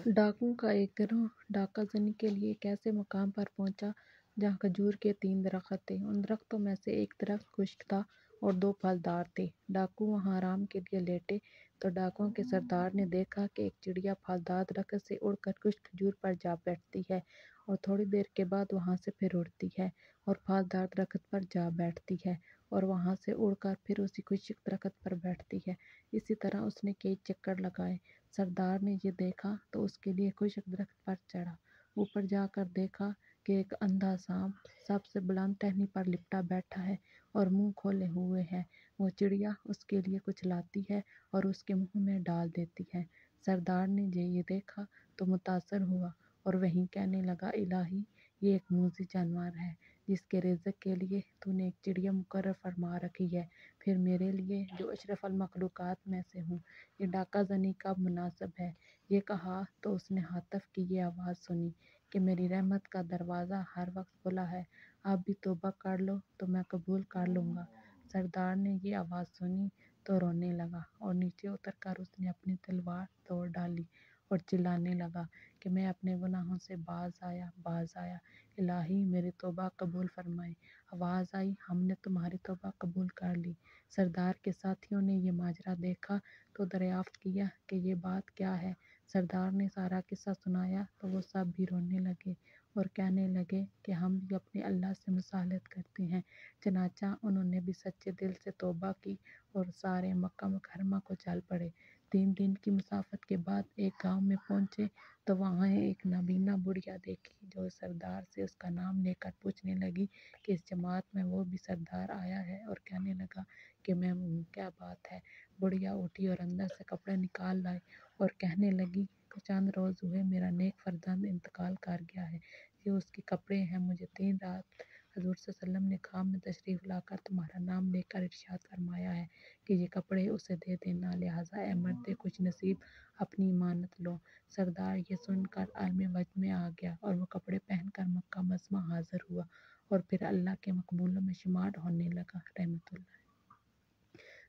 डाकुओं का एक गिरोह डाका जनी के लिए एक ऐसे मुकाम पर पहुंचा जहां खजूर के 3 दरख्त थे। उन दरख्तों में से एक दरख्त खुश्क था और 2 फलदार थे। डाकू वहां आराम के लिए लेटे तो डाकुओं के सरदार ने देखा कि एक चिड़िया फलदार दरख्त से उड़कर खुश्क खजूर पर जा बैठती है और थोड़ी देर के बाद वहां से फिर उड़ती है और फलदार दरख्त पर जा बैठती है और वहां से उड़कर फिर उसी खुश्क दरख्त पर बैठती है। इसी तरह उसने कई चक्कर लगाए। सरदार ने ये देखा तो उसके लिए खुश्क दरख्त पर चढ़ा। ऊपर जाकर देखा कि एक अंधा सांप सबसे बुलंद टहनी पर लिपटा बैठा है और मुंह खोले हुए है। वो चिड़िया उसके लिए कुछ लाती है और उसके मुंह में डाल देती है। सरदार ने ये देखा तो मुतासर हुआ और वहीं कहने लगा, इलाही, ये एक मूज़ी जानवर है जिसके रिज़्क के लिए तूने एक चिड़िया मुकर्रर फरमा रखी है। फिर मेरे लिए जो अशरफुल मखलूक़ात में से हूँ, ये डाका ज़नी कब मुनासिब है। ये कहा तो उसने हातिफ की ये आवाज़ सुनी कि मेरी रहमत का दरवाज़ा हर वक्त खुला है, आप भी तौबा कर लो तो मैं कबूल कर लूँगा। सरदार ने ये आवाज़ सुनी तो रोने लगा और नीचे उतरकर उसने अपनी तलवार तोड़ डाली और चिल्लाने लगा कि मैं अपने गुनाहों से बाज आया, इलाही मेरी तौबा कबूल फरमाए। आवाज़ आई, हमने तुम्हारी तौबा कबूल कर ली। सरदार के साथियों ने ये माजरा देखा तो दरियाफ्त किया कि ये बात क्या है। सरदार ने सारा किस्सा सुनाया तो वो सब भी रोने लगे और कहने लगे कि हम भी अपने अल्लाह से मुसाहलत करते हैं। चनाचा उन्होंने भी सच्चे दिल से तौबा की और सारे मक्का मुकर्रमा को चल पड़े। 3 दिन की मुसाफत के बाद एक गांव में पहुंचे तो वहां एक नाबीना बुढ़िया देखी जो सरदार से उसका नाम लेकर पूछने लगी कि इस जमात में वो भी सरदार आया है और कहने लगा कि मैं हूँ, क्या बात है। बुढ़िया उठी और अंदर से कपड़े निकाल लाई और कहने लगी कि चंद रोज़ हुए मेरा नेक फर्जंद इंतकाल कर गया है, ये उसके कपड़े हैं। मुझे 3 रात हजूर सल्लल्लाहु अलैहि वसल्लम ने खाम में तशरीफ़ लाकर तुम्हारा नाम लेकर इरशाद फरमाया है कि ये कपड़े उसे दे देना, लिहाजा ए मर्द खुश नसीब, अपनी इमानत लो। सरदार ये सुनकर आलम वजह में आ गया और वो कपड़े पहनकर मक्का मजमा हाजिर हुआ और फिर अल्लाह के मकबूलों में शुमार होने लगा। रहमतुल्लाह।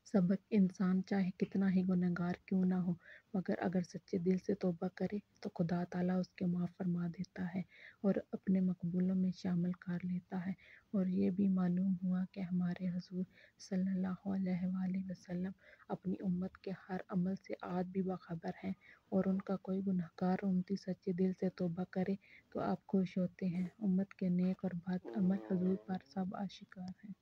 सबक, इंसान चाहे कितना ही गुनहगार क्यों ना हो, मगर अगर सच्चे दिल से तौबा करे तो खुदा ताला उसके माफ़ फरमा देता है और अपने मकबूलों में शामिल कर लेता है। और ये भी मालूम हुआ कि हमारे हुज़ूर सल्लल्लाहु अलैहि वसल्लम अपनी उम्मत के हर अमल से आज भी बाखबर हैं और उनका कोई गुनहगार उम्मती सच्चे दिल से तौबा करे तो आप खुश होते हैं। उम्मत के नेक और बद अमल हुज़ूर पर सब आशिकार हैं।